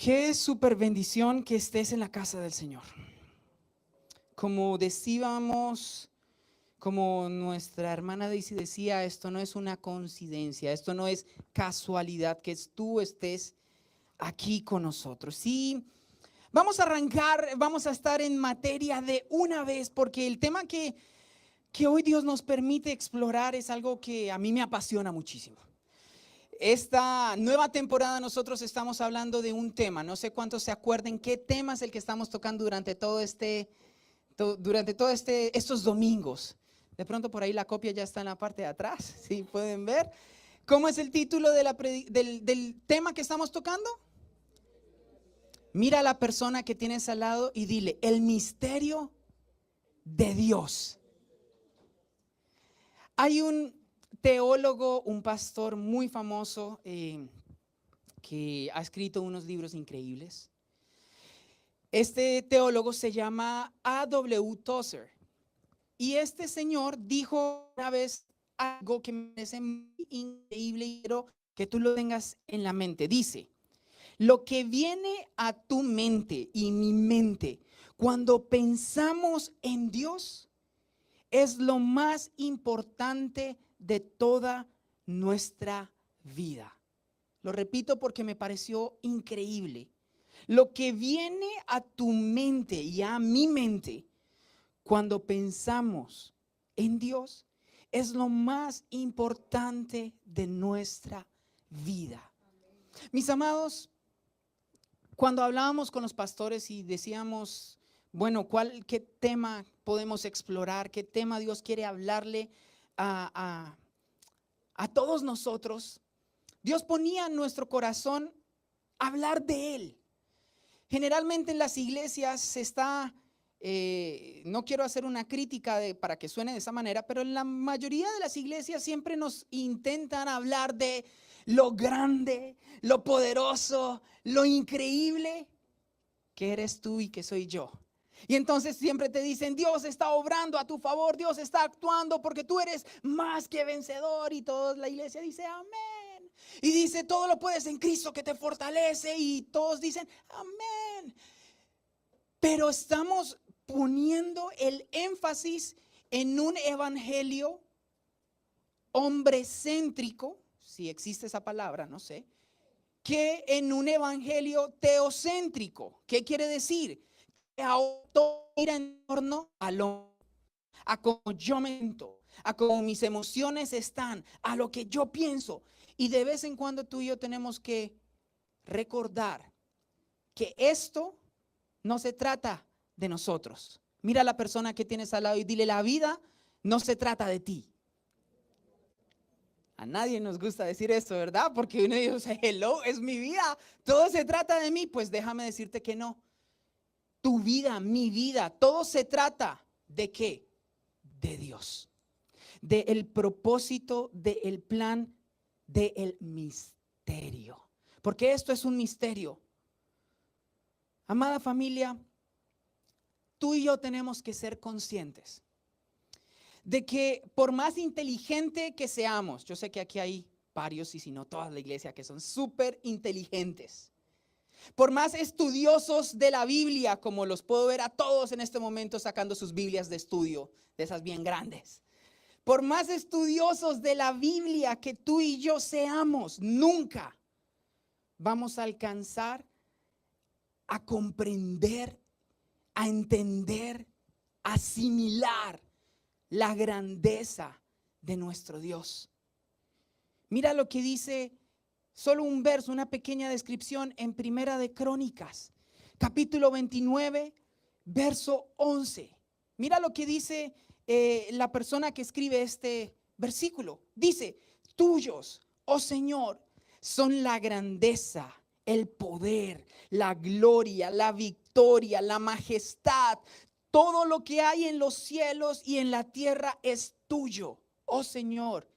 Qué súper bendición que estés en la casa del Señor. Como decíamos, como nuestra hermana Daisy decía, esto no es una coincidencia, esto no es casualidad que tú estés aquí con nosotros. Sí, vamos a arrancar, vamos a estar en materia de una vez, porque el tema que hoy Dios nos permite explorar es algo que a mí me apasiona muchísimo. Esta nueva temporada nosotros estamos hablando de un tema, no sé cuántos se acuerden qué tema es el que estamos tocando durante estos domingos. De pronto por ahí la copia ya está en la parte de atrás, ¿sí? Pueden ver. ¿Cómo es el título de del tema que estamos tocando? Mira a la persona que tienes al lado y dile, el misterio de Dios. Hay un teólogo, un pastor muy famoso que ha escrito unos libros increíbles. Este teólogo se llama A.W. Tozer. Y este señor dijo una vez algo que me parece muy increíble y quiero que tú lo tengas en la mente. Dice, lo que viene a tu mente y mi mente cuando pensamos en Dios es lo más importante de toda nuestra vida. Lo repito porque me pareció increíble. Lo que viene a tu mente y a mi mente cuando pensamos en Dios es lo más importante de nuestra vida. Mis amados, cuando hablábamos con los pastores y decíamos, bueno, ¿qué tema podemos explorar? ¿Qué tema Dios quiere hablarle a todos nosotros? Dios ponía en nuestro corazón hablar de Él. Generalmente en las iglesias se está, no quiero hacer una crítica para que suene de esa manera, pero en la mayoría de las iglesias siempre nos intentan hablar de lo grande, lo poderoso, lo increíble que eres tú y que soy yo. Y entonces siempre te dicen, Dios está obrando a tu favor, Dios está actuando porque tú eres más que vencedor. Y toda la iglesia dice, amén. Y dice, todo lo puedes en Cristo que te fortalece. Y todos dicen, amén. Pero estamos poniendo el énfasis en un evangelio hombrecéntrico, si existe esa palabra, no sé, que en un evangelio teocéntrico. ¿Qué quiere decir? Que todo mira en torno a cómo yo me siento, a cómo mis emociones están, a lo que yo pienso. Y de vez en cuando tú y yo tenemos que recordar que esto no se trata de nosotros. Mira a la persona que tienes al lado y dile, la vida no se trata de ti. A nadie nos gusta decir esto, ¿verdad? Porque uno dice, hello, es mi vida, todo se trata de mí. Pues déjame decirte que no. Tu vida, mi vida, todo se trata ¿de qué? De Dios. Del propósito, del plan, del misterio. Porque esto es un misterio. Amada familia, tú y yo tenemos que ser conscientes de que por más inteligente que seamos, yo sé que aquí hay varios y si no toda la iglesia que son súper inteligentes, por más estudiosos de la Biblia, como los puedo ver a todos en este momento sacando sus Biblias de estudio, de esas bien grandes, por más estudiosos de la Biblia que tú y yo seamos, nunca vamos a alcanzar a comprender, a entender, a asimilar la grandeza de nuestro Dios. Mira lo que dice, solo un verso, una pequeña descripción en Primera de Crónicas, capítulo 29, verso 11. Mira lo que dice la persona que escribe este versículo. Dice, tuyos, oh Señor, son la grandeza, el poder, la gloria, la victoria, la majestad. Todo lo que hay en los cielos y en la tierra es tuyo, oh Señor.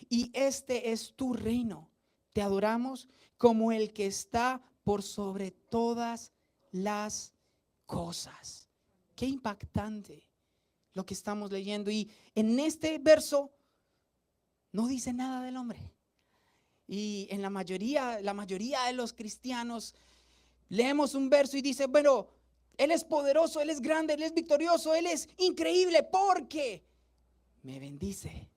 Y este es tu reino. Te adoramos como el que está por sobre todas las cosas. Qué impactante lo que estamos leyendo. Y en este verso no dice nada del hombre. Y en la mayoría de los cristianos Leemos un verso y dice, bueno, Él es poderoso, Él es grande, Él es victorioso, Él es increíble porque me bendice,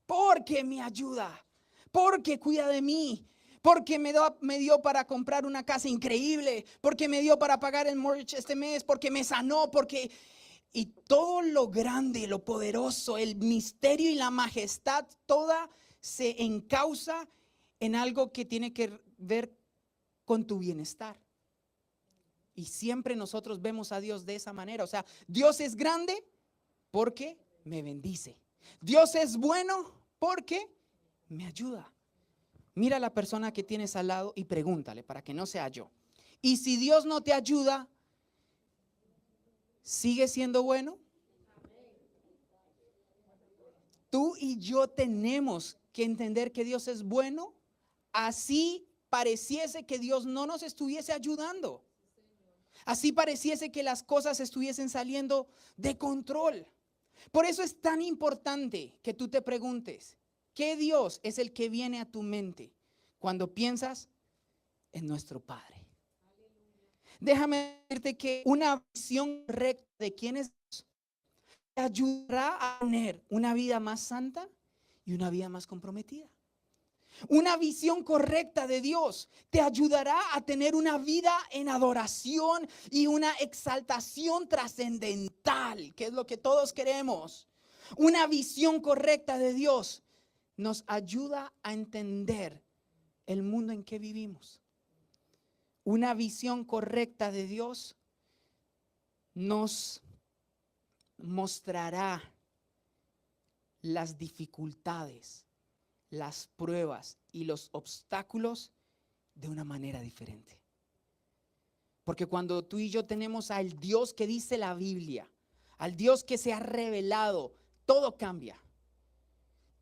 porque me ayuda, porque cuida de mí, porque me dio para comprar una casa increíble, porque me dio para pagar el mortgage este mes, porque me sanó, porque... Y todo lo grande, lo poderoso, el misterio y la majestad, toda se encausa en algo que tiene que ver con tu bienestar. Y siempre nosotros vemos a Dios de esa manera. O sea, Dios es grande porque me bendice. Dios es bueno porque me ayuda. Mira a la persona que tienes al lado y pregúntale para que no sea yo. Y si Dios no te ayuda, ¿sigue siendo bueno? Tú y yo tenemos que entender que Dios es bueno, así pareciese que Dios no nos estuviese ayudando. Así pareciese que las cosas estuviesen saliendo de control. Por eso es tan importante que tú te preguntes, ¿qué Dios es el que viene a tu mente cuando piensas en nuestro Padre? Déjame decirte que una visión recta de quién es Dios te ayudará a tener una vida más santa y una vida más comprometida. Una visión correcta de Dios te ayudará a tener una vida en adoración y una exaltación trascendental, que es lo que todos queremos. Una visión correcta de Dios nos ayuda a entender el mundo en que vivimos. Una visión correcta de Dios nos mostrará las dificultades, las pruebas y los obstáculos de una manera diferente. Porque cuando tú y yo tenemos al Dios que dice la Biblia, al Dios que se ha revelado, todo cambia.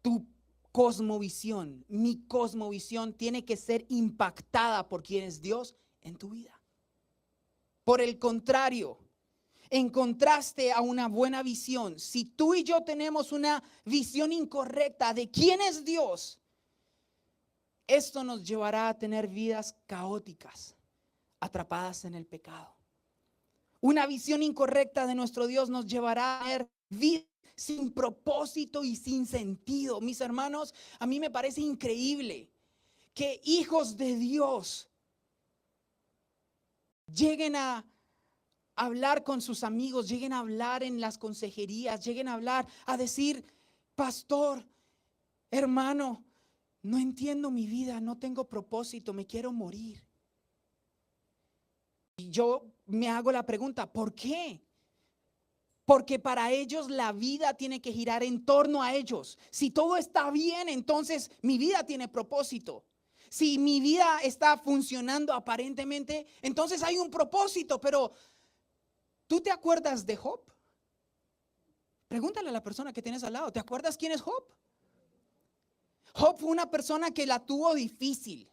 Tu cosmovisión, mi cosmovisión tiene que ser impactada por quién es Dios en tu vida. Por el contrario, en contraste a una buena visión, si tú y yo tenemos una visión incorrecta de quién es Dios, esto nos llevará a tener vidas caóticas, atrapadas en el pecado. Una visión incorrecta de nuestro Dios nos llevará a tener vidas sin propósito y sin sentido. Mis hermanos, a mí me parece increíble que hijos de Dios lleguen a hablar con sus amigos, lleguen a hablar en las consejerías, lleguen a hablar, a decir, pastor, hermano, no entiendo mi vida, no tengo propósito, me quiero morir. Y yo me hago la pregunta, ¿por qué? Porque para ellos la vida tiene que girar en torno a ellos. Si todo está bien, entonces mi vida tiene propósito. Si mi vida está funcionando aparentemente, entonces hay un propósito. Pero ¿tú te acuerdas de Job? Pregúntale a la persona que tienes al lado, ¿te acuerdas quién es Job? Job fue una persona que la tuvo difícil.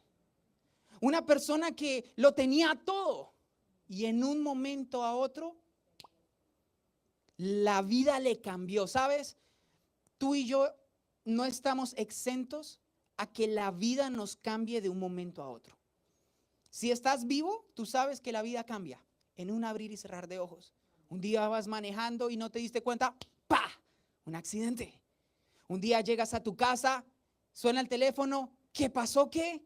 Una persona que lo tenía todo. Y en un momento a otro, la vida le cambió, ¿sabes? Tú y yo no estamos exentos a que la vida nos cambie de un momento a otro. Si estás vivo, tú sabes que la vida cambia en un abrir y cerrar de ojos. Un día vas manejando y no te diste cuenta, ¡pa! Un accidente. Un día llegas a tu casa, suena el teléfono, ¿qué pasó? ¿Qué?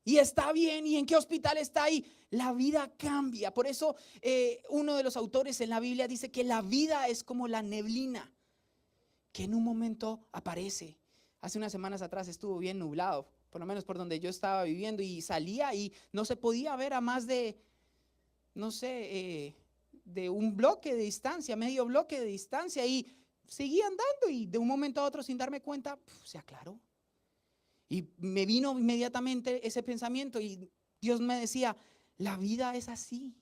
Y está bien, ¿y en qué hospital está ahí? La vida cambia. Por eso uno de los autores en la Biblia dice que la vida es como la neblina que en un momento aparece. Hace unas semanas atrás estuvo bien nublado, por lo menos por donde yo estaba viviendo, y salía y no se podía ver a más de, no sé, de un bloque de distancia, medio bloque de distancia, y seguía andando y de un momento a otro sin darme cuenta, se aclaró. Y me vino inmediatamente ese pensamiento y Dios me decía, la vida es así.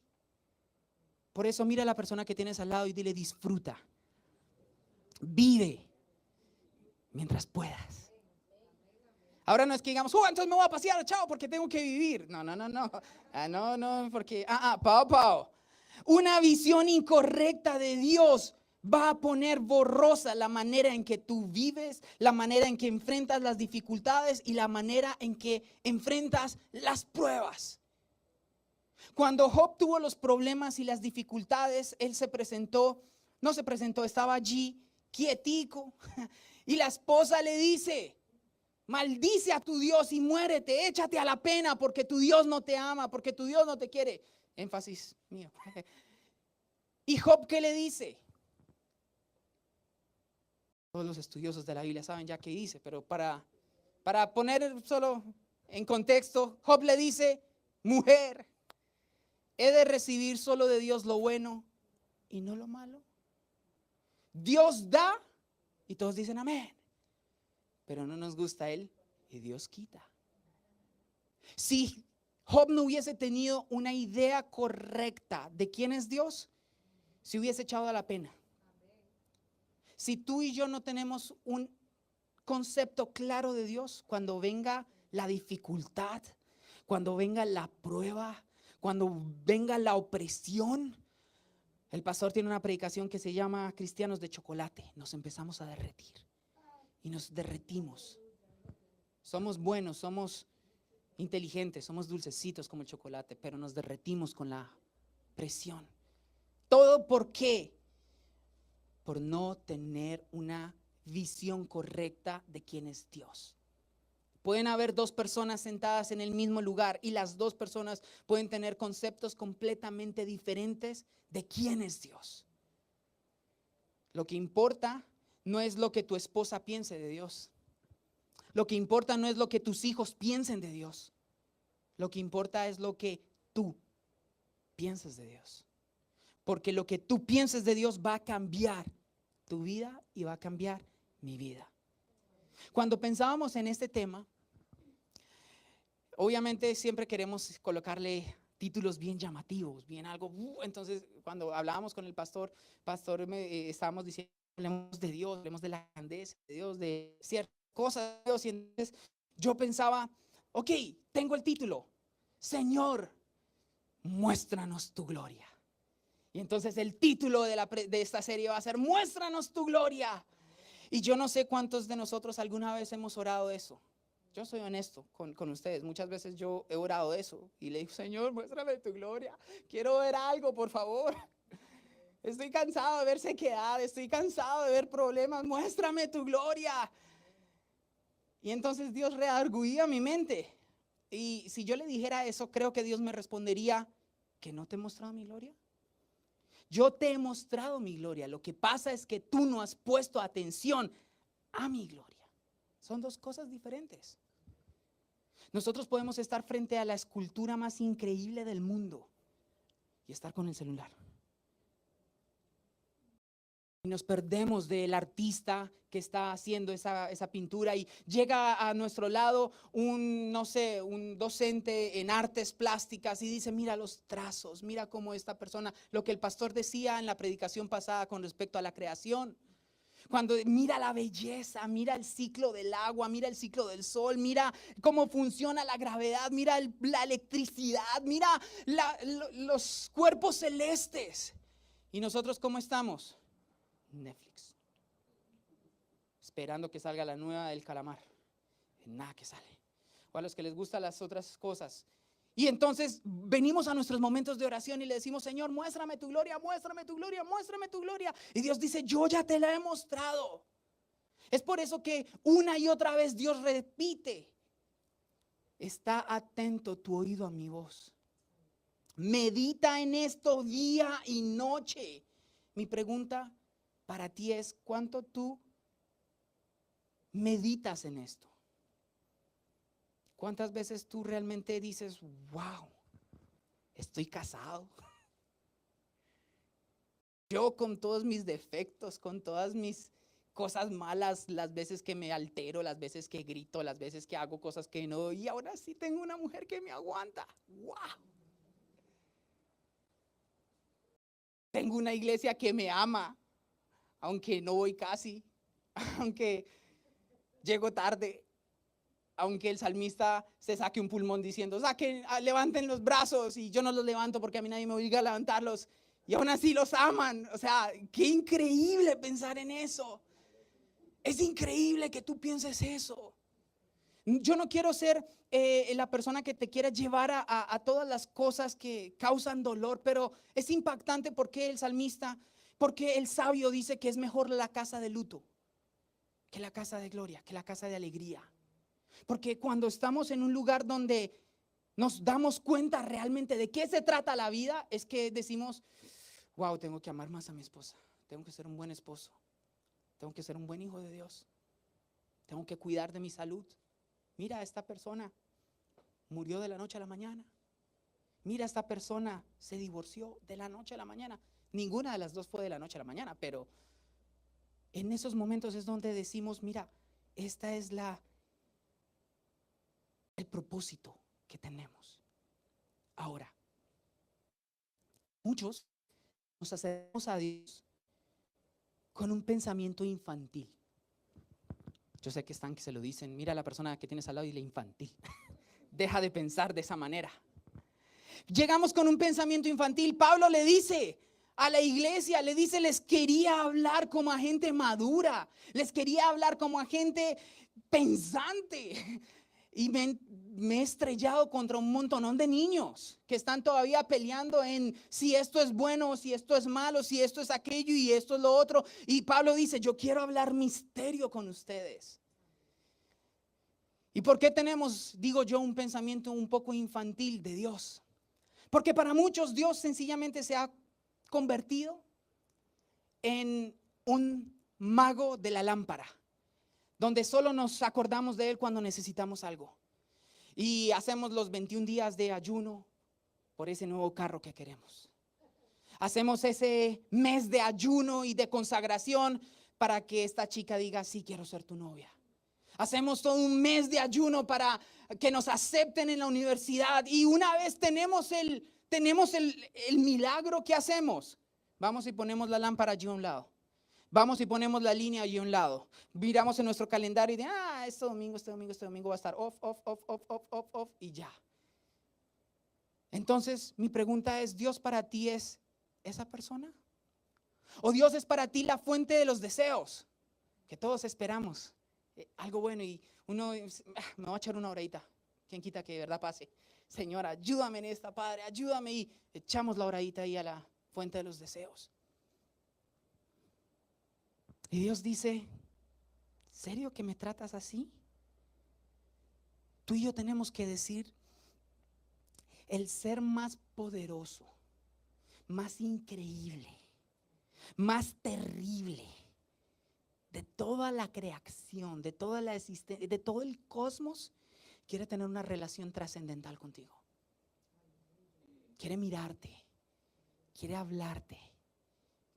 Por eso mira a la persona que tienes al lado y dile, disfruta, vive mientras puedas. Ahora no es que digamos, entonces me voy a pasear, chao, porque tengo que vivir. No. No, porque, pao. Una visión incorrecta de Dios va a poner borrosa la manera en que tú vives, la manera en que enfrentas las dificultades y la manera en que enfrentas las pruebas. Cuando Job tuvo los problemas y las dificultades, él no se presentó, estaba allí quietico. Y la esposa le dice: maldice a tu Dios y muérete, échate a la pena porque tu Dios no te ama, porque tu Dios no te quiere. Énfasis mío. ¿Y Job qué le dice? Todos los estudiosos de la Biblia saben ya qué dice, pero para poner solo en contexto, Job le dice: mujer, he de recibir solo de Dios lo bueno y no lo malo. Dios da y todos dicen amén, pero no nos gusta él y Dios quita. Si Job no hubiese tenido una idea correcta de quién es Dios, se hubiese echado a la pena. Si tú y yo no tenemos un concepto claro de Dios, cuando venga la dificultad, cuando venga la prueba, cuando venga la opresión, el pastor tiene una predicación que se llama Cristianos de chocolate. Nos empezamos a derretir y nos derretimos. Somos buenos, somos inteligentes, somos dulcecitos como el chocolate, pero nos derretimos con la presión. ¿Todo por qué? Por no tener una visión correcta de quién es Dios. Pueden haber dos personas sentadas en el mismo lugar y las dos personas pueden tener conceptos completamente diferentes de quién es Dios. Lo que importa no es lo que tu esposa piense de Dios. Lo que importa no es lo que tus hijos piensen de Dios. Lo que importa es lo que tú piensas de Dios. Porque lo que tú pienses de Dios va a cambiar tu vida y va a cambiar mi vida. Cuando pensábamos en este tema, obviamente siempre queremos colocarle títulos bien llamativos, bien algo. Entonces, cuando hablábamos con el pastor, estábamos diciendo: hablemos de Dios, hablemos de la grandeza de Dios, de ciertas cosas de Dios. Y entonces yo pensaba: ok, tengo el título: Señor, muéstranos tu gloria. Y entonces el título de esta serie va a ser: muéstranos tu gloria. Y yo no sé cuántos de nosotros alguna vez hemos orado eso. Yo soy honesto con ustedes. Muchas veces yo he orado eso y le digo: Señor, muéstrame tu gloria. Quiero ver algo, por favor. Estoy cansado de ver sequedad, estoy cansado de ver problemas. Muéstrame tu gloria. Y entonces Dios redarguía mi mente. Y si yo le dijera eso, creo que Dios me respondería: ¿que no te he mostrado mi gloria? Yo te he mostrado mi gloria. Lo que pasa es que tú no has puesto atención a mi gloria. Son dos cosas diferentes. Nosotros podemos estar frente a la escultura más increíble del mundo y estar con el celular. Y nos perdemos del artista que está haciendo esa pintura, y llega a nuestro lado un docente en artes plásticas y dice: mira los trazos, mira cómo esta persona, lo que el pastor decía en la predicación pasada con respecto a la creación. Cuando mira la belleza, mira el ciclo del agua, mira el ciclo del sol, mira cómo funciona la gravedad, mira la electricidad, mira los cuerpos celestes. ¿Y nosotros cómo estamos? Netflix, esperando que salga la nueva del calamar. Nada que sale. O a los que les gustan las otras cosas. Y entonces venimos a nuestros momentos de oración y le decimos: Señor, muéstrame tu gloria, muéstrame tu gloria, muéstrame tu gloria. Y Dios dice: yo ya te la he mostrado. Es por eso que una y otra vez Dios repite: está atento tu oído a mi voz. Medita en esto día y noche. Mi pregunta para ti es: ¿cuánto tú meditas en esto? ¿Cuántas veces tú realmente dices: wow, estoy casado? Yo, con todos mis defectos, con todas mis cosas malas, las veces que me altero, las veces que grito, las veces que hago cosas que no, y ahora sí tengo una mujer que me aguanta. Wow. Tengo una iglesia que me ama, aunque no voy casi, aunque llego tarde, aunque el salmista se saque un pulmón diciendo: levanten los brazos, y yo no los levanto porque a mí nadie me obliga a levantarlos, y aún así los aman. O sea, qué increíble pensar en eso. Es increíble que tú pienses eso. Yo no quiero ser la persona que te quiera llevar a todas las cosas que causan dolor, pero es impactante porque el salmista, porque el sabio dice que es mejor la casa de luto que la casa de gloria, que la casa de alegría. Porque cuando estamos en un lugar donde nos damos cuenta realmente de qué se trata la vida, es que decimos, wow, tengo que amar más a mi esposa, tengo que ser un buen esposo, tengo que ser un buen hijo de Dios, tengo que cuidar de mi salud. Mira, esta persona murió de la noche a la mañana. Mira, esta persona se divorció de la noche a la mañana. Ninguna de las dos fue de la noche a la mañana, pero en esos momentos es donde decimos, mira, esta es el propósito que tenemos. Ahora, muchos nos acercamos a Dios con un pensamiento infantil. Yo sé que están que se lo dicen, mira a la persona que tienes al lado y dile infantil. Deja de pensar de esa manera. Llegamos con un pensamiento infantil. Pablo le dice a la iglesia, le dice, les quería hablar como a gente madura, les quería hablar como a gente pensante. Y me he estrellado contra un montonón de niños que están todavía peleando en si esto es bueno, si esto es malo, si esto es aquello y esto es lo otro. Y Pablo dice, yo quiero hablar misterio con ustedes. ¿Y por qué tenemos, digo yo, un pensamiento un poco infantil de Dios? Porque para muchos Dios sencillamente se ha convertido en un mago de la lámpara, donde solo nos acordamos de Él cuando necesitamos algo. Y hacemos los 21 días de ayuno por ese nuevo carro que queremos. Hacemos ese mes de ayuno y de consagración para que esta chica diga, sí, quiero ser tu novia. Hacemos todo un mes de ayuno para que nos acepten en la universidad. Y una vez tenemos el milagro, ¿qué hacemos? Vamos y ponemos la lámpara allí a un lado. Vamos y ponemos la línea allí a un lado. Miramos en nuestro calendario y de, este domingo va a estar off, y ya. Entonces, mi pregunta es, ¿Dios para ti es esa persona? ¿O Dios es para ti la fuente de los deseos que todos esperamos? Algo bueno y uno me va a echar una horita. ¿Quién quita que de verdad pase? Señor, ayúdame en esta, Padre, ayúdame, y echamos la horadita ahí a la fuente de los deseos. Y Dios dice, ¿serio que me tratas así? Tú y yo tenemos que decir, el ser más poderoso, más increíble, más terrible de toda la creación, de toda la existencia, de todo el cosmos, quiere tener una relación trascendental contigo. Quiere mirarte, quiere hablarte,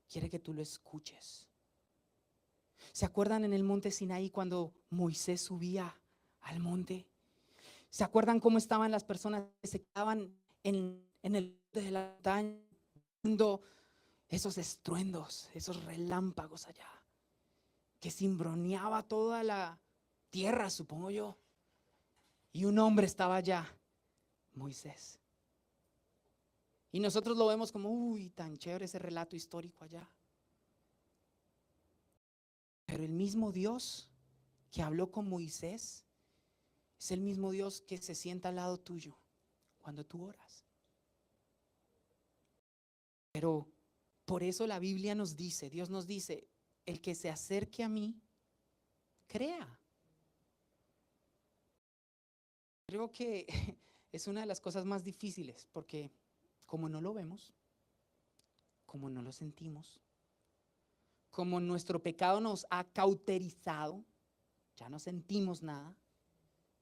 quiere que tú lo escuches. ¿Se acuerdan en el monte Sinaí cuando Moisés subía al monte? ¿Se acuerdan cómo estaban las personas que se quedaban en el de la montaña viendo esos estruendos, esos relámpagos allá, que cimbroneaba toda la tierra, supongo yo? Y un hombre estaba allá, Moisés. Y nosotros lo vemos como, uy, tan chévere ese relato histórico allá. Pero el mismo Dios que habló con Moisés es el mismo Dios que se sienta al lado tuyo cuando tú oras. Pero por eso la Biblia nos dice, Dios nos dice, el que se acerque a mí, crea. Creo que es una de las cosas más difíciles porque como no lo vemos, como no lo sentimos, como nuestro pecado nos ha cauterizado, ya no sentimos nada,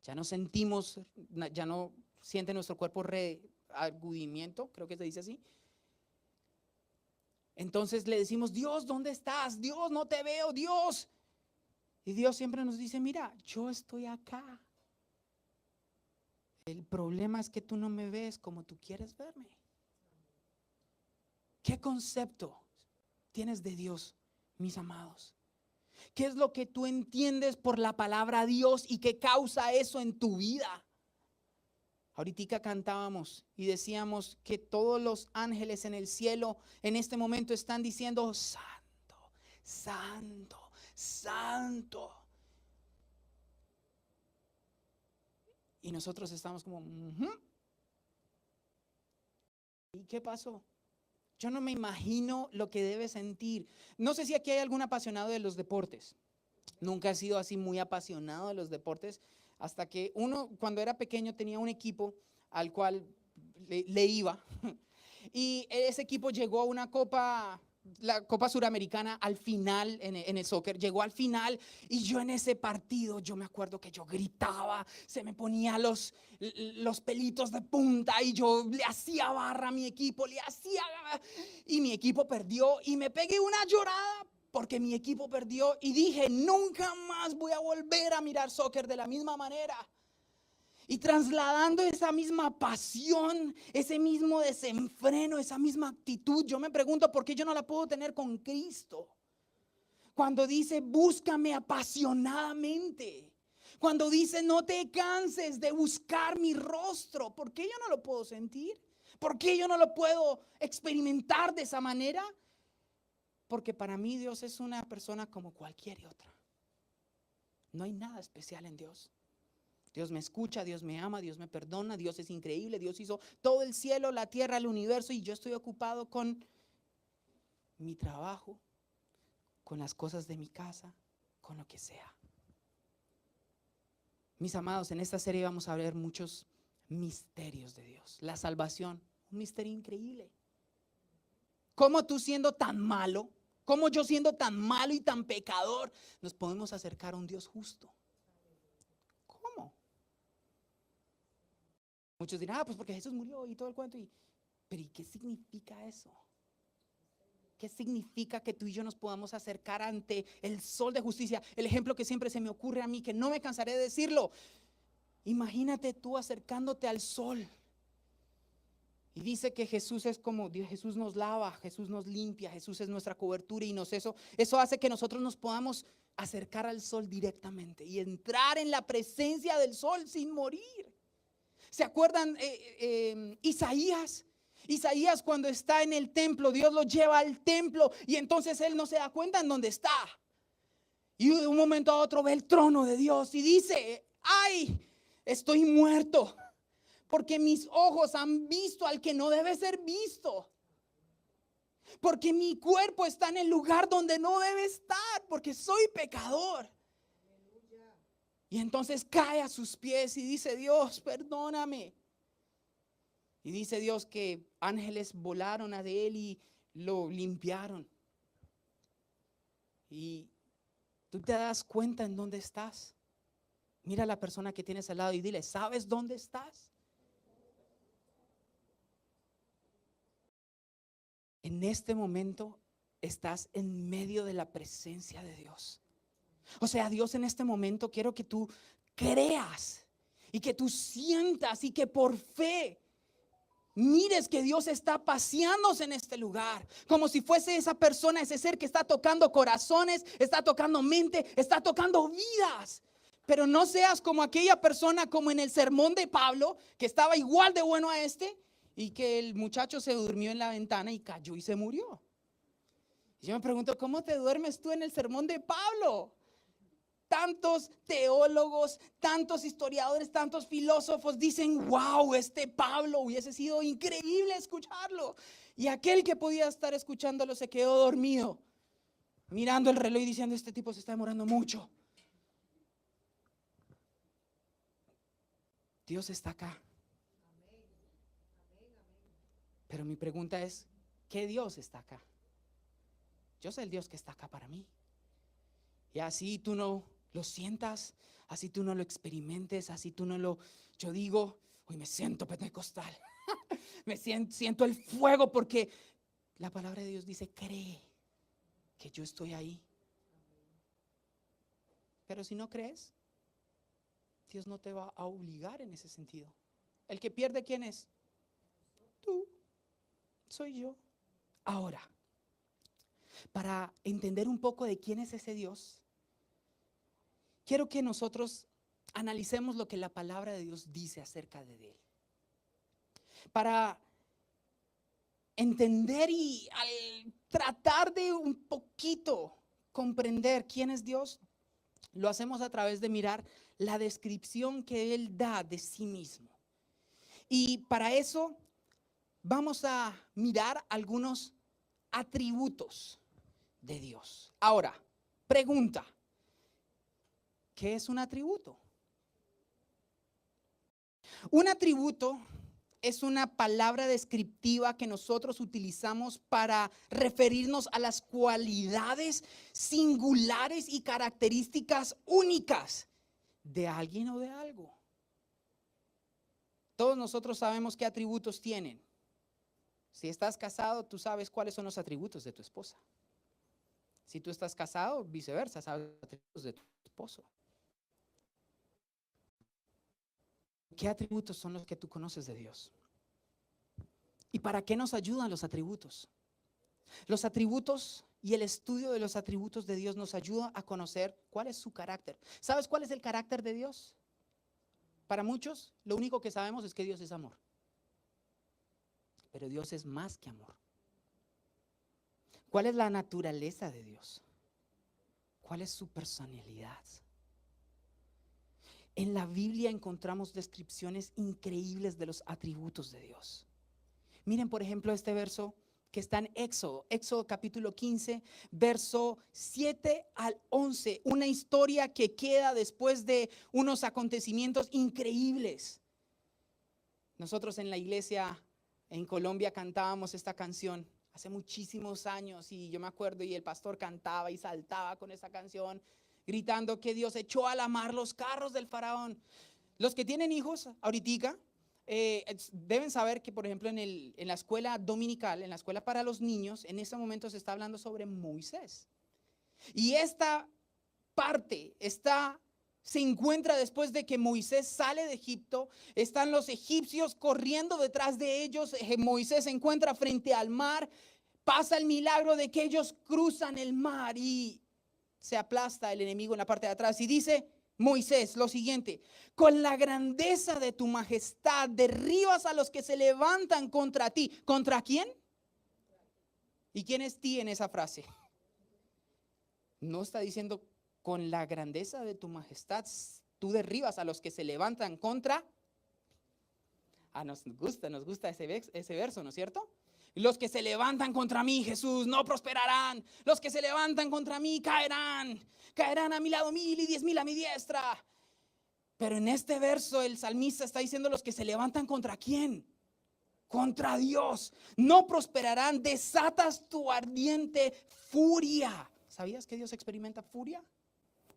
ya no sentimos, ya no siente nuestro cuerpo reagudimiento, creo que se dice así. Entonces le decimos, Dios, ¿dónde estás? Dios, no te veo, Dios. Y Dios siempre nos dice, mira, yo estoy acá. El problema es que tú no me ves como tú quieres verme. ¿Qué concepto tienes de Dios, mis amados? ¿Qué es lo que tú entiendes por la palabra Dios y qué causa eso en tu vida? Ahorita cantábamos y decíamos que todos los ángeles en el cielo en este momento están diciendo, santo, santo, santo. Y nosotros estamos como, "Ujú". ¿Y qué pasó? Yo no me imagino lo que debe sentir. No sé si aquí hay algún apasionado de los deportes. Nunca he sido así muy apasionado de los deportes, hasta que uno, cuando era pequeño, tenía un equipo al cual le iba. Y ese equipo llegó a una copa, la Copa Suramericana, al final en el soccer. Llegó al final y yo en ese partido, yo me acuerdo que yo gritaba, se me ponía los pelitos de punta y yo le hacía barra a mi equipo, y mi equipo perdió y me pegué una llorada porque mi equipo perdió y dije, nunca más voy a volver a mirar soccer de la misma manera. Y trasladando esa misma pasión, ese mismo desenfreno, esa misma actitud, yo me pregunto por qué yo no la puedo tener con Cristo. Cuando dice, búscame apasionadamente. Cuando dice, no te canses de buscar mi rostro. ¿Por qué yo no lo puedo sentir? ¿Por qué yo no lo puedo experimentar de esa manera? Porque para mí Dios es una persona como cualquier otra. No hay nada especial en Dios. Dios me escucha, Dios me ama, Dios me perdona, Dios es increíble, Dios hizo todo el cielo, la tierra, el universo y yo estoy ocupado con mi trabajo, con las cosas de mi casa, con lo que sea. Mis amados, en esta serie vamos a ver muchos misterios de Dios. La salvación, un misterio increíble. ¿Cómo tú siendo tan malo, cómo yo siendo tan malo y tan pecador, nos podemos acercar a un Dios justo? ¿Cómo? Muchos dirán, pues porque Jesús murió y todo el cuento. Pero ¿y qué significa eso? ¿Qué significa que tú y yo nos podamos acercar ante el sol de justicia? El ejemplo que siempre se me ocurre a mí, que no me cansaré de decirlo. Imagínate tú acercándote al sol. Y dice que Jesús es como, Jesús nos lava, Jesús nos limpia, Jesús es nuestra cobertura y eso hace que nosotros nos podamos acercar al sol directamente y entrar en la presencia del sol sin morir. ¿Se acuerdan Isaías? Isaías cuando está en el templo, Dios lo lleva al templo y entonces él no se da cuenta en dónde está. Y de un momento a otro ve el trono de Dios y dice, ay, estoy muerto porque mis ojos han visto al que no debe ser visto. Porque mi cuerpo está en el lugar donde no debe estar, porque soy pecador. Y entonces cae a sus pies y dice, Dios, perdóname. Y dice Dios que ángeles volaron a de él y lo limpiaron. Y tú te das cuenta en dónde estás. Mira a la persona que tienes al lado y dile, ¿sabes dónde estás? En este momento estás en medio de la presencia de Dios. O sea, Dios, en este momento quiero que tú creas y que tú sientas y que por fe mires que Dios está paseándose en este lugar, como si fuese esa persona, ese ser que está tocando corazones, está tocando mente, está tocando vidas. Pero no seas como aquella persona, como en el sermón de Pablo, que estaba igual de bueno a este, y que el muchacho se durmió en la ventana y cayó y se murió. Y yo me pregunto, ¿cómo te duermes tú en el sermón de Pablo? Tantos teólogos, tantos historiadores, tantos filósofos dicen, wow, este Pablo hubiese sido increíble escucharlo. Y aquel que podía estar escuchándolo se quedó dormido, mirando el reloj y diciendo, este tipo se está demorando mucho. Dios está acá. Pero mi pregunta es, ¿qué Dios está acá? Yo sé el Dios que está acá para mí. Y así tú no lo sientas, así tú no lo experimentes, así tú no lo... Yo digo, hoy me siento pentecostal, me siento el fuego porque la palabra de Dios dice, cree que yo estoy ahí. Pero si no crees, Dios no te va a obligar en ese sentido. El que pierde, ¿quién es? Tú, soy yo. Ahora, para entender un poco de quién es ese Dios, quiero que nosotros analicemos lo que la palabra de Dios dice acerca de él. Para entender y al tratar de un poquito comprender quién es Dios, Lo hacemos a través de mirar la descripción que Él da de sí mismo. Y para eso vamos a mirar algunos atributos de Dios. Ahora, pregunta, ¿qué es un atributo? Un atributo es una palabra descriptiva que nosotros utilizamos para referirnos a las cualidades singulares y características únicas de alguien o de algo. Todos nosotros sabemos qué atributos tienen. Si estás casado, tú sabes cuáles son los atributos de tu esposa. Si tú estás casado, viceversa, sabes los atributos de tu esposo. ¿Qué atributos son los que tú conoces de Dios? ¿Y para qué nos ayudan los atributos? Los atributos y el estudio de los atributos de Dios nos ayuda a conocer cuál es su carácter. ¿Sabes cuál es el carácter de Dios? Para muchos, lo único que sabemos es que Dios es amor. Pero Dios es más que amor. ¿Cuál es la naturaleza de Dios? ¿Cuál es su personalidad? En la Biblia encontramos descripciones increíbles de los atributos de Dios. Miren, por ejemplo, este verso que está en Éxodo capítulo 15, verso 7 al 11, una historia que queda después de unos acontecimientos increíbles. Nosotros en la iglesia en Colombia cantábamos esta canción hace muchísimos años y yo me acuerdo y el pastor cantaba y saltaba con esa canción gritando que Dios echó a la mar los carros del faraón. Los que tienen hijos ahorita deben saber que, por ejemplo, en la escuela dominical, en la escuela para los niños, en este momento se está hablando sobre Moisés. Y esta parte se encuentra después de que Moisés sale de Egipto. Están los egipcios corriendo detrás de ellos. Moisés se encuentra frente al mar. Pasa el milagro de que ellos cruzan el mar y se aplasta el enemigo en la parte de atrás. Y dice Moisés lo siguiente: con la grandeza de tu majestad derribas a los que se levantan contra ti. ¿Contra quién? ¿Y quién es ti en esa frase? No está diciendo con la grandeza de tu majestad tú derribas a los que se levantan contra. Nos gusta ese verso, ¿no es cierto? Los que se levantan contra mí, Jesús, no prosperarán. Los que se levantan contra mí caerán. Caerán a mi lado 1000 y 10,000 a mi diestra. Pero en este verso el salmista está diciendo los que se levantan contra quién. Contra Dios. No prosperarán. Desatas tu ardiente furia. ¿Sabías que Dios experimenta furia?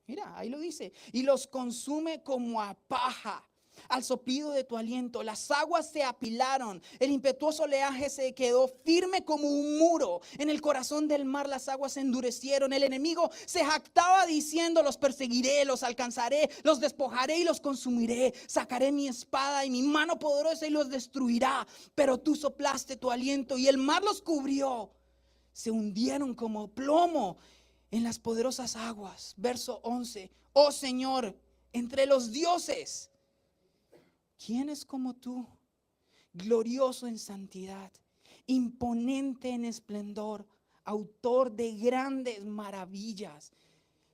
Mira, ahí lo dice. Y los consume como a paja. Al soplido de tu aliento, las aguas se apilaron, el impetuoso oleaje se quedó firme como un muro. En el corazón del mar las aguas se endurecieron. El enemigo se jactaba diciendo: los perseguiré, los alcanzaré, los despojaré y los consumiré. Sacaré mi espada y mi mano poderosa y los destruirá. Pero tú soplaste tu aliento y el mar los cubrió. Se hundieron como plomo en las poderosas aguas. Verso 11. Oh Señor, entre los dioses, ¿quién es como tú? Glorioso en santidad, imponente en esplendor, autor de grandes maravillas.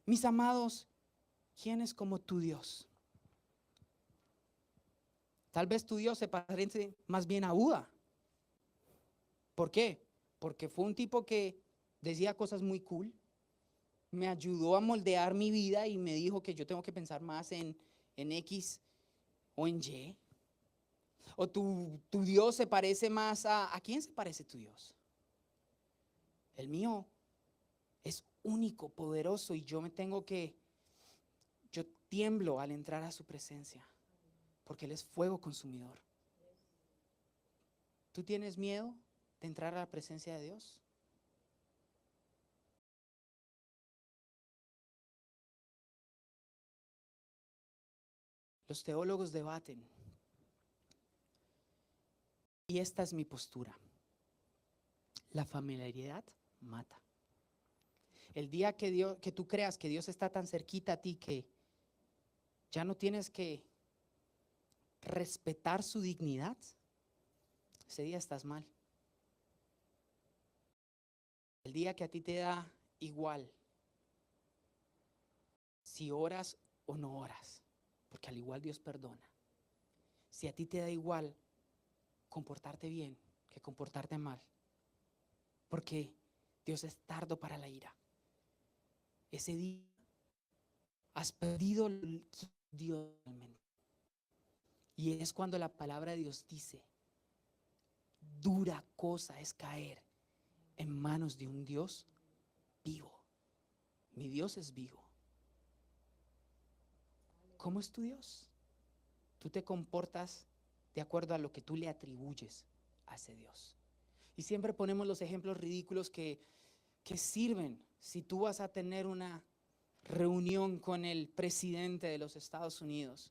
Mis amados, ¿quién es como tu Dios? Tal vez tu Dios se parece más bien a Buda. ¿Por qué? Porque fue un tipo que decía cosas muy cool, me ayudó a moldear mi vida y me dijo que yo tengo que pensar más en X o en Y. O tu Dios se parece más ¿a quién se parece tu Dios? El mío es único, poderoso y yo tiemblo al entrar a su presencia porque Él es fuego consumidor. ¿Tú tienes miedo de entrar a la presencia de Dios? Los teólogos debaten y esta es mi postura. La familiaridad mata. El día que tú creas que Dios está tan cerquita a ti que ya no tienes que respetar su dignidad, ese día estás mal. El día que a ti te da igual si oras o no oras, porque al igual Dios perdona. Si a ti te da igual comportarte bien que comportarte mal, porque Dios es tardo para la ira. Ese día has perdido el Dios realmente. Y es cuando la palabra de Dios dice, dura cosa es caer en manos de un Dios vivo. Mi Dios es vivo. ¿Cómo es tu Dios? Tú te comportas de acuerdo a lo que tú le atribuyes a ese Dios. Y siempre ponemos los ejemplos ridículos que sirven. Si tú vas a tener una reunión con el presidente de los Estados Unidos,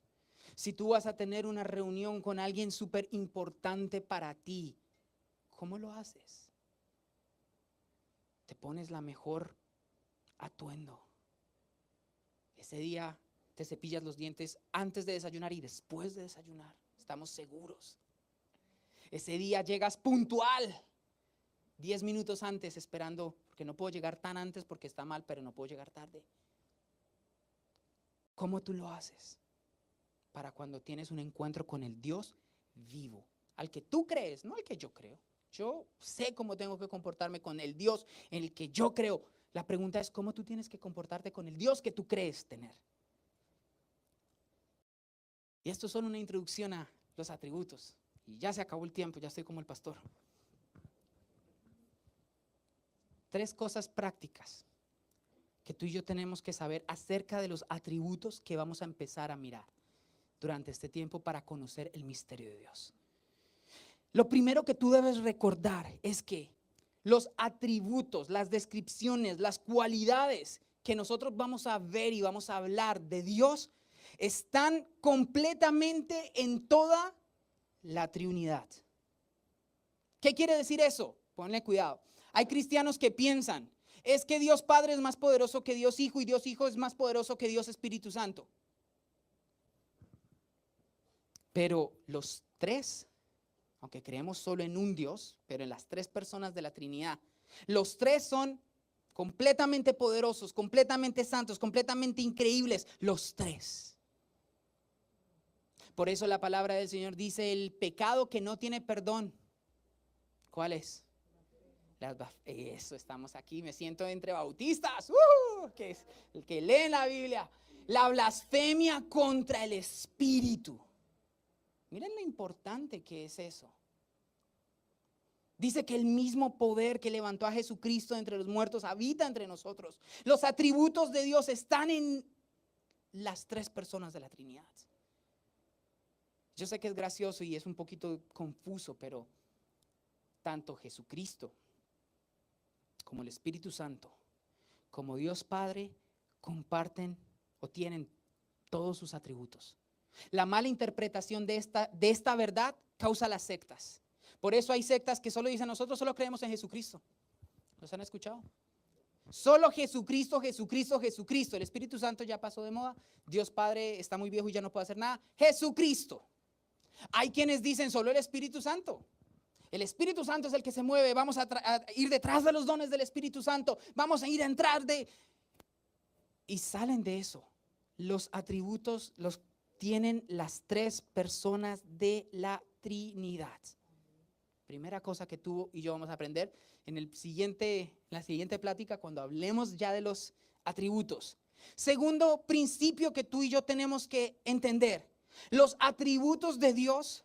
si tú vas a tener una reunión con alguien súper importante para ti, ¿cómo lo haces? Te pones la mejor atuendo. Ese día te cepillas los dientes antes de desayunar y después de desayunar. Estamos seguros. Ese día llegas puntual, 10 minutos antes esperando, porque no puedo llegar tan antes porque está mal, pero no puedo llegar tarde. ¿Cómo tú lo haces? Para cuando tienes un encuentro con el Dios vivo, al que tú crees, no al que yo creo. Yo sé cómo tengo que comportarme con el Dios en el que yo creo. La pregunta es cómo tú tienes que comportarte con el Dios que tú crees tener. Y esto es solo una introducción a los atributos. Y ya se acabó el tiempo, ya estoy como el pastor. 3 cosas prácticas que tú y yo tenemos que saber acerca de los atributos que vamos a empezar a mirar durante este tiempo para conocer el misterio de Dios. Lo primero que tú debes recordar es que los atributos, las descripciones, las cualidades que nosotros vamos a ver y vamos a hablar de Dios están completamente en toda la Trinidad. ¿Qué quiere decir eso? Ponle cuidado. Hay cristianos que piensan, es que Dios Padre es más poderoso que Dios Hijo y Dios Hijo es más poderoso que Dios Espíritu Santo. Pero los 3, aunque creemos solo en un Dios, pero en las 3 personas de la Trinidad, los 3 son completamente poderosos, completamente santos, completamente increíbles, los 3. Por eso la palabra del Señor dice, el pecado que no tiene perdón, ¿cuál es? Eso, estamos aquí, me siento entre bautistas, que es el que lee la Biblia. La blasfemia contra el Espíritu. Miren lo importante que es eso. Dice que el mismo poder que levantó a Jesucristo entre los muertos habita entre nosotros. Los atributos de Dios están en las 3 personas de la Trinidad. Yo sé que es gracioso y es un poquito confuso, pero tanto Jesucristo como el Espíritu Santo, como Dios Padre, comparten o tienen todos sus atributos. La mala interpretación de esta verdad causa las sectas. Por eso hay sectas que solo dicen, nosotros solo creemos en Jesucristo. ¿Los han escuchado? Solo Jesucristo, Jesucristo, Jesucristo. El Espíritu Santo ya pasó de moda. Dios Padre está muy viejo y ya no puede hacer nada. Jesucristo. Hay quienes dicen solo el Espíritu Santo. El Espíritu Santo es el que se mueve. Vamos a ir detrás de los dones del Espíritu Santo. Vamos a ir a entrar y salen de eso. Los atributos los tienen las 3 personas de la Trinidad. Primera cosa que tú y yo vamos a aprender en la siguiente plática cuando hablemos ya de los atributos. Segundo principio que tú y yo tenemos que entender. Los atributos de Dios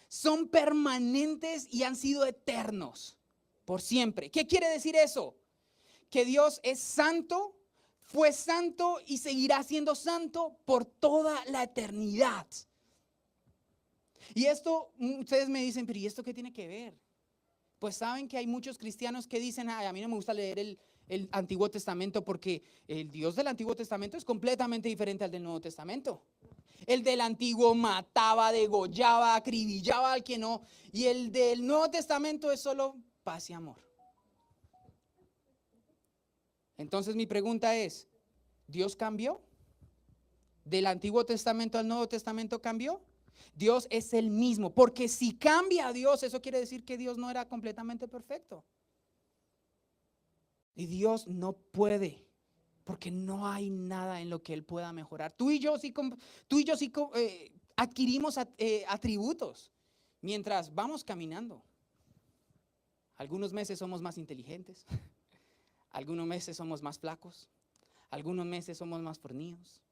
son permanentes y han sido eternos por siempre. ¿Qué quiere decir eso? Que Dios es santo, fue santo y seguirá siendo santo por toda la eternidad. Y esto, ustedes me dicen, pero ¿y esto qué tiene que ver? Pues saben que hay muchos cristianos que dicen, a mí no me gusta leer el Antiguo Testamento porque el Dios del Antiguo Testamento es completamente diferente al del Nuevo Testamento. El del Antiguo mataba, degollaba, acribillaba al que no. Y el del Nuevo Testamento es solo paz y amor. Entonces mi pregunta es, ¿Dios cambió? ¿Del Antiguo Testamento al Nuevo Testamento cambió? Dios es el mismo, porque si cambia a Dios, eso quiere decir que Dios no era completamente perfecto. Y Dios no puede porque no hay nada en lo que Él pueda mejorar. Tú y yo sí adquirimos atributos mientras vamos caminando. Algunos meses somos más inteligentes, algunos meses somos más flacos, algunos meses somos más fornidos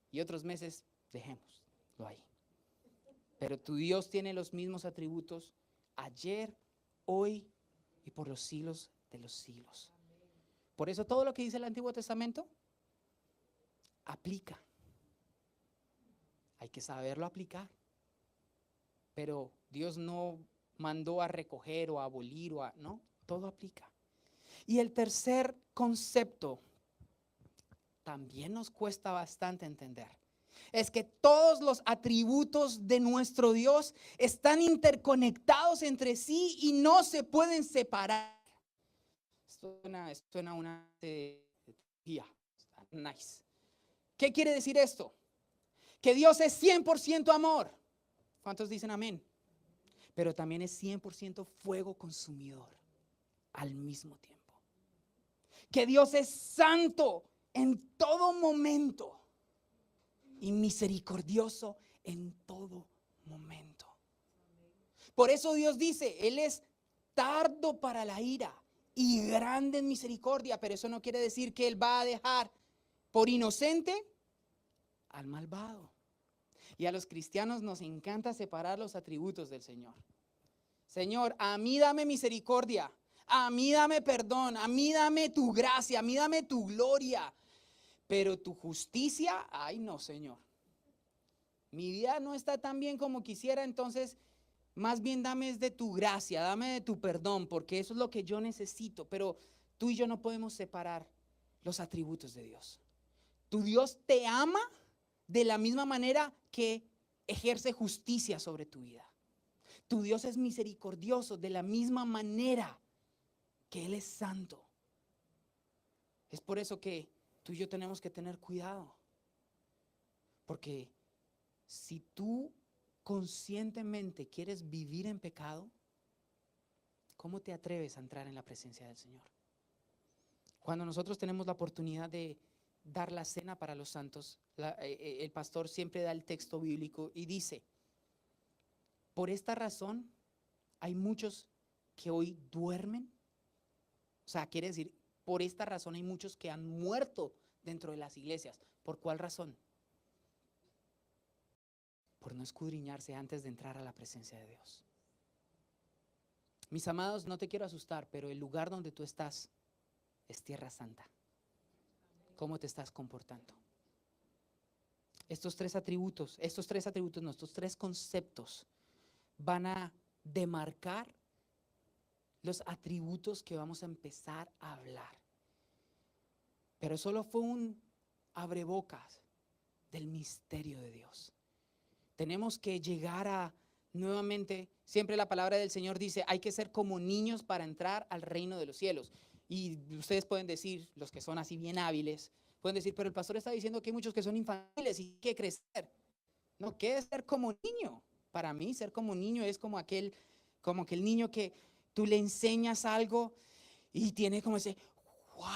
y otros meses dejémoslo ahí. Pero tu Dios tiene los mismos atributos ayer, hoy y por los siglos de los siglos. Por eso todo lo que dice el Antiguo Testamento aplica. Hay que saberlo aplicar. Pero Dios no mandó a recoger o a abolir no, todo aplica. Y el tercer concepto también nos cuesta bastante entender. Es que todos los atributos de nuestro Dios están interconectados entre sí y no se pueden separar. Suena una teología. Nice. ¿Qué quiere decir esto? Que Dios es 100% amor. ¿Cuántos dicen amén? Pero también es 100% fuego consumidor al mismo tiempo. Que Dios es santo en todo momento y misericordioso en todo momento. Por eso Dios dice, Él es tardo para la ira y grande en misericordia, pero eso no quiere decir que Él va a dejar por inocente al malvado. Y a los cristianos nos encanta separar los atributos del Señor. Señor, a mí dame misericordia, a mí dame perdón, a mí dame tu gracia, a mí dame tu gloria. Pero tu justicia, ay no, Señor. Mi vida no está tan bien como quisiera, entonces más bien dame de tu gracia, dame de tu perdón, porque eso es lo que yo necesito. Pero tú y yo no podemos separar los atributos de Dios. Tu Dios te ama de la misma manera que ejerce justicia sobre tu vida. Tu Dios es misericordioso de la misma manera que Él es santo. Es por eso que tú y yo tenemos que tener cuidado. Porque si tú conscientemente quieres vivir en pecado, ¿cómo te atreves a entrar en la presencia del Señor? Cuando nosotros tenemos la oportunidad de dar la cena para los santos, el pastor siempre da el texto bíblico y dice, por esta razón hay muchos que hoy duermen. O sea, quiere decir, por esta razón hay muchos que han muerto dentro de las iglesias. ¿Por cuál razón? Por no escudriñarse antes de entrar a la presencia de Dios. Mis amados, no te quiero asustar, pero el lugar donde tú estás es tierra santa. ¿Cómo te estás comportando? Estos tres conceptos van a demarcar los atributos que vamos a empezar a hablar. Pero solo fue un abrebocas del misterio de Dios. Tenemos que llegar a nuevamente, siempre la palabra del Señor dice, hay que ser como niños para entrar al reino de los cielos. Y ustedes pueden decir, los que son así bien hábiles, pueden decir, pero el pastor está diciendo que hay muchos que son infantiles y hay que crecer. No, ¿qué es ser como niño? Para mí, ser como niño es como aquel niño que tú le enseñas algo y tiene como ese, wow,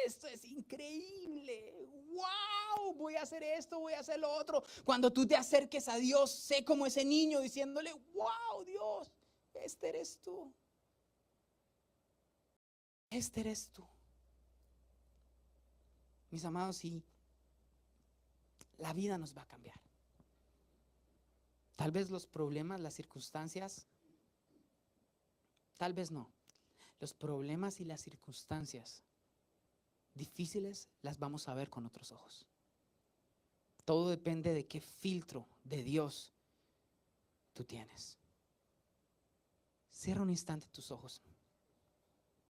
esto es increíble, wow, voy a hacer esto, voy a hacer lo otro. Cuando tú te acerques a Dios, sé como ese niño diciéndole, wow, Dios, este eres tú. Este eres tú. Mis amados, sí, la vida nos va a cambiar. Tal vez los problemas, las circunstancias, tal vez no. Los problemas y las circunstancias difíciles las vamos a ver con otros ojos. Todo depende de qué filtro de Dios tú tienes. Cierra un instante tus ojos.